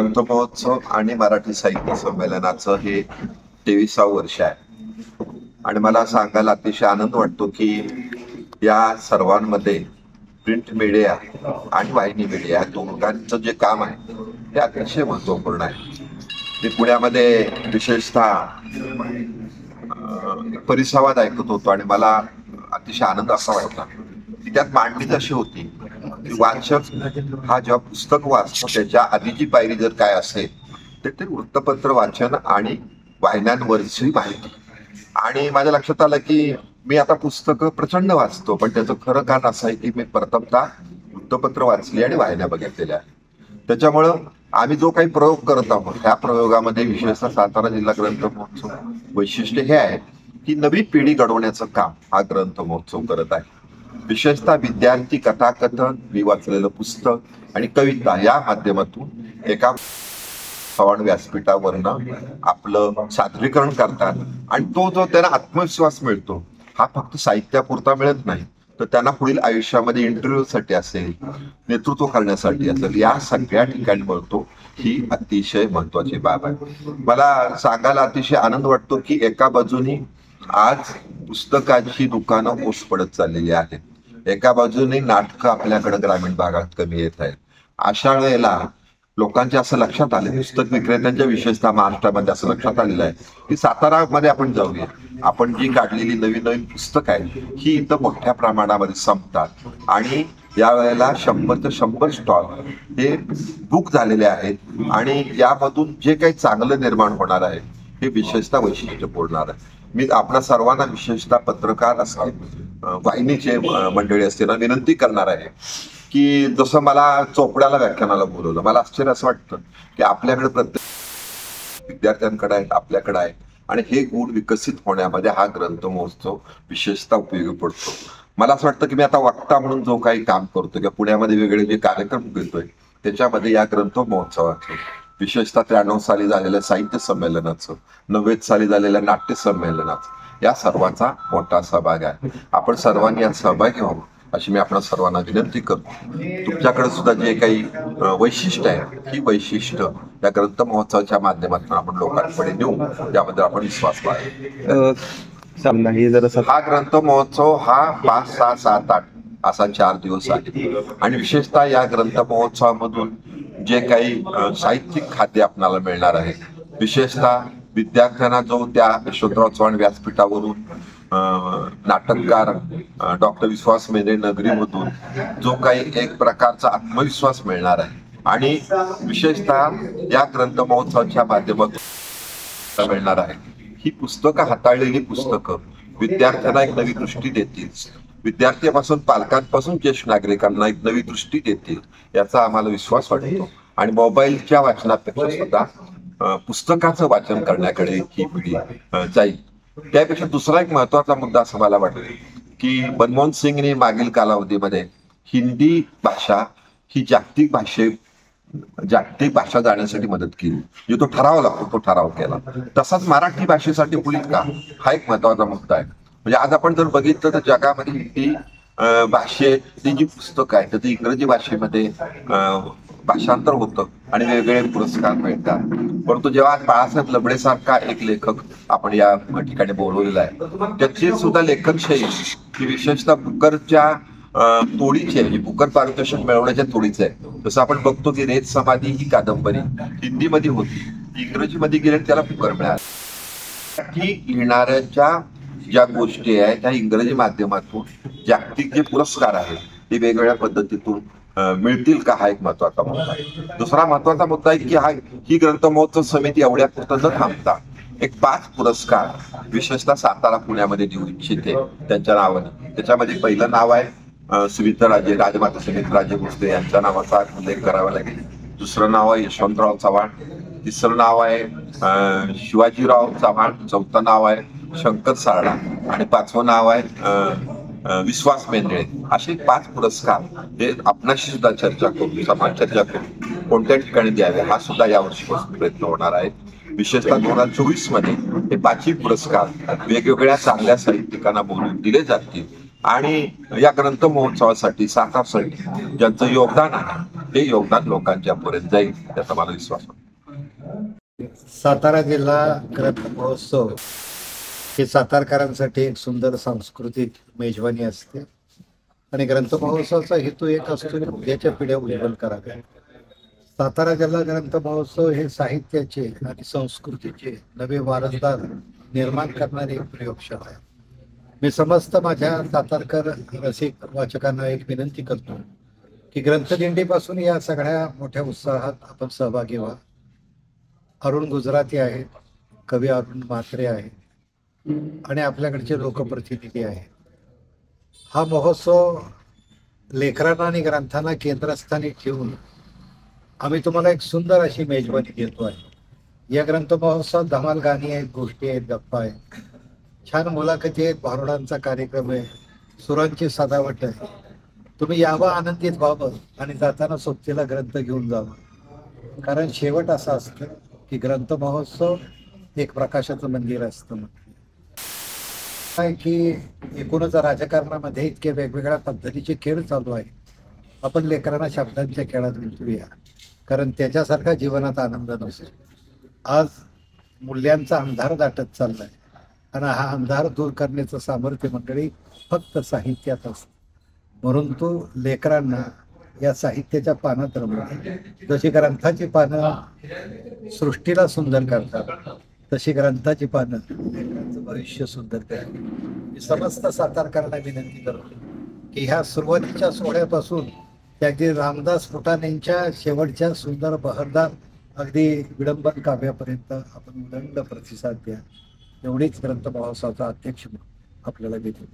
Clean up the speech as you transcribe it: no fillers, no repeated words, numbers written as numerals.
ग्रंथ महोत्सव आणि मराठी साहित्य संमेलनाचं हे 23वे वर्ष आहे आणि मला सांगायला अतिशय आनंद वाटतो की या सर्वांमध्ये प्रिंट मीडिया आणि वाहिनी मीडिया दोघांचं जे काम आहे ते अतिशय महत्वपूर्ण आहे. मी पुण्यामध्ये विशेषतः परिसंवाद ऐकत होतो आणि मला अतिशय आनंद असा वाटला की त्यात मांडणी अशी होती की वाचक हा जेव्हा पुस्तक वाचतो त्याच्या आधीची पायरी जर काय असेल तर ते वृत्तपत्र वाचन आणि वाहिन्यांवरची माहिती. आणि माझ्या लक्षात आलं की मी आता पुस्तकं प्रचंड वाचतो, पण त्याचं खरं कारण असं आहे की मी प्रथमतः वृत्तपत्र वाचली आणि वाहिन्या बघितलेल्या आहेत. त्याच्यामुळं आम्ही जो काही प्रयोग करत आहोत त्या प्रयोगामध्ये विशेषतः सातारा जिल्हा ग्रंथ महोत्सव वैशिष्ट्य हे आहे की नवी पिढी घडवण्याचं काम हा ग्रंथ महोत्सव करत आहे. विशेषतः विद्यार्थी कथाकथन, मी वाचलेलं पुस्तक आणि कविता या माध्यमातून एका व्यासपीठावरनं आपलं सादरीकरण करतात आणि तो जो त्यांना आत्मविश्वास मिळतो हा फक्त साहित्यापुरता मिळत नाही तर त्यांना पुढील आयुष्यामध्ये इंटरव्ह्यूसाठी असेल, नेतृत्व करण्यासाठी असेल, या सगळ्या ठिकाणी मिळतो. ही अतिशय महत्वाची बाब आहे. मला सांगायला अतिशय आनंद वाटतो की एका बाजूनी आज पुस्तकाची दुकानं ओस पडत चाललेली आहेत, एका बाजूने नाटकं आपल्याकडे ग्रामीण भागात कमी येत आहेत. अशा वेळेला लोकांच्या असं लक्षात आलं, पुस्तक विक्रेत्यांच्या विशेषतः महाराष्ट्रामध्ये असं लक्षात आलेलं आहे की सातारामध्ये आपण जाऊया, आपण जी काढलेली नवीन नवीन पुस्तक आहे ही इथं मोठ्या प्रमाणामध्ये संपतात आणि या वेळेला 100 ते 100 स्टॉल हे बुक झालेले आहेत आणि यामधून जे काही चांगलं निर्माण होणार आहे हे विशेषतः वैशिष्ट्य बोलणार आहे. मी आपल्या सर्वांना विशेषतः पत्रकार असतील, वाहिनीचे मंडळी असतील विनंती करणार आहे की जसं मला चोपड्याला व्याख्यानाला बोलवलं, मला आश्चर्य असं वाटतं की आपल्याकडे प्रत्येक विद्यार्थ्यांकडे आहेत, आपल्याकडे आहे आणि हे गुण विकसित होण्यामध्ये हा ग्रंथ महोत्सव विशेषतः उपयोगी पडतो. मला असं वाटतं की मी आता वक्ता म्हणून जो काही काम करतो किंवा पुण्यामध्ये वेगळे जे कार्यक्रम घेतोय त्याच्यामध्ये या ग्रंथ महोत्सवाचं विशेषतः 93 साली झालेल्या साहित्य संमेलनाचं, 90 साली झालेल्या नाट्य संमेलनाचं या सर्वांचा मोठा सहभाग आहे. आपण सर्वांनी यात सहभागी व्हावं अशी मी आपल्या सर्वांना विनंती करतो. तुमच्याकडे सुद्धा जे काही वैशिष्ट्य आहे ही वैशिष्ट्य या ग्रंथ महोत्सवाच्या माध्यमातून आपण लोकांकडे नेऊ याबद्दल आपण विश्वास पाहिजे. हा ग्रंथ महोत्सव हा 5, 6, 7, 8 असा 4 दिवस आहे आणि विशेषतः या ग्रंथ महोत्सवामधून जे काही साहित्यिक खाद्य आपल्याला मिळणार आहे, विशेषतः विद्यार्थ्यांना जो त्या यशवंतराव चव्हाण व्यासपीठावरून नाटककार डॉक्टर विश्वास मेहरे नगरीमधून जो काही एक प्रकारचा आत्मविश्वास मिळणार आहे आणि विशेषतः या ग्रंथ महोत्सवाच्या माध्यमातून मिळणार आहे ही पुस्तकं, हाताळलेली पुस्तकं विद्यार्थ्यांना एक नवी दृष्टी देतील, विद्यार्थ्यांपासून पालकांपासून ज्येष्ठ नागरिकांना एक नवी दृष्टी देतील याचा आम्हाला विश्वास वाटतो. आणि मोबाईलच्या वाचनापेक्षा सुद्धा पुस्तकाचं वाचन करण्याकडे ही पिढी जाईल. त्यापेक्षा दुसरा एक महत्वाचा मुद्दा असं मला वाटतं की मनमोहन सिंगने मागील कालावधीमध्ये हिंदी भाषा ही जागतिक भाषा जाण्यासाठी मदत केली, जो तो ठराव लागतो तो ठराव केला. तसाच मराठी भाषेसाठी होईल का हा एक महत्वाचा मुद्दा आहे. म्हणजे आज आपण जर बघितलं तर जगामध्ये हिंदी भाषेतली जी पुस्तकं आहेत ती इंग्रजी भाषेमध्ये भाषांतर होतं आणि वेगवेगळे पुरस्कार मिळतात. परंतु जेव्हा बाळासाहेब लबडे सारखा एक लेखक आपण या ठिकाणी बोलवलेला आहे त्याची सुद्धा लेखन शैली ही विशेषतः बुकरच्या तोडीची आहे, बुकर पारितोषिक मिळवण्याच्या तोडीचं आहे. जसं आपण बघतो की रेत समाधी ही कादंबरी हिंदीमध्ये होती, इंग्रजीमध्ये गेले त्याला बुकर मिळाला. की लिहिणाऱ्याच्या ज्या गोष्टी आहेत त्या इंग्रजी माध्यमातून जागतिक जे पुरस्कार आहेत ते वेगवेगळ्या पद्धतीतून मिळतील का हा एक महत्वाचा मुद्दा आहे. दुसरा महत्वाचा मुद्दा आहे की ही ग्रंथ महोत्सव समिती एवढ्या पुरतं न थांबता एक 5 पुरस्कार विशेषतः सातारा पुण्यामध्ये देऊ इच्छिते त्यांच्या नावाने. त्याच्यामध्ये पहिलं नाव आहे सुमित्राराजे, राजमाता सुमित्राराजे भोसले यांच्या नावाचा उल्लेख करावा लागेल. दुसरं नाव आहे यशवंतराव चव्हाण, तिसरं नाव आहे शिवाजीराव चव्हाण, चौथं नाव आहे शंकर सारडा आणि 5वं नाव आहे विश्वास मेंढळे. असे 5 पुरस्कार हे आपणाशी सुद्धा चर्चा करू, समाज चर्चा करू कोणत्या ठिकाणी द्यावे हा सुद्धा यावर्षीपासून प्रयत्न होणार आहे. विशेषतः 2024 मध्ये हे 5ही पुरस्कार वेगवेगळ्या चांगल्या साहित्यिकांना बोलून दिले जातील आणि या ग्रंथ महोत्सवासाठी सातारसाठी ज्यांचं योगदान आहे हे योगदान लोकांच्या पर्यंत जाईल याचा मला विश्वास वाटतो. सातारा जिल्हा ग्रंथ महोत्सव हे सातारकरांसाठी एक सुंदर सांस्कृतिक मेजवानी असते आणि ग्रंथ महोत्सवाचा हेतू एक असतो की उद्याच्या पिढ्या उज्ज्वल कराव्या. सातारा जिल्हा ग्रंथ महोत्सव हे साहित्याचे आणि संस्कृतीचे नवे वारसदार निर्माण करणारी एक प्रयोगशाळा आहे. मी समस्त माझ्या सातारकर रसिक वाचकांना एक विनंती करतो की ग्रंथदिंडीपासून या सगळ्या मोठ्या उत्साहात आपण सहभागी व्हा. अरुण गुजराती आहेत, कवी अरुण म्हात्रे आहेत आणि आपल्याकडचे लोकप्रतिनिधी आहेत. हा महोत्सव लेकरांना आणि ग्रंथांना केंद्रस्थानी ठेवून आम्ही तुम्हाला एक सुंदर अशी मेजवानी देतो आहे. या ग्रंथ महोत्सवात धमाल गाणी आहेत, गोष्टी आहेत, गप्पा आहेत, छान मुलाखती आहेत, भारुडांचा कार्यक्रम आहे, सुरांची सजावट आहे. तुम्ही यावं, आनंदित व्हावं आणि जाताना सोबतीला ग्रंथ घेऊन जावं. कारण शेवट असं असतं की ग्रंथ महोत्सव एक प्रकाशाचं मंदिर असतं. काय की एकूणच राजकारणामध्ये इतके वेगवेगळ्या पद्धतीचे खेळ चालू आहे. आपण लेकरांना शब्दांच्या खेळात गुंतवूया, कारण त्याच्यासारखा जीवनात आनंद नसतो. आज मूल्यांचा अंधार दाटत चाललाय आणि हा अंधार दूर करण्याचं सामर्थ्य मंडळी फक्त साहित्यात असतं. म्हणून तो लेकरांना या साहित्याच्या पानात रमवा. जशी ग्रंथाची पानं सृष्टीला सुंदर करतात, तशी ग्रंथाची पानं लेकरांचं भविष्य सुंदर करतात. मी समस्त सातारकरांना विनंती करतो की ह्या सुरुवातीच्या सोहळ्यापासून अगदी रामदास फुटाण्यांच्या शेवटच्या सुंदर बहरदार अगदी विडंबन काव्यापर्यंत आपण उदंड प्रतिसाद द्या. एवढीच ग्रंथ महोत्सवाचा अध्यक्ष आपल्याला देतो.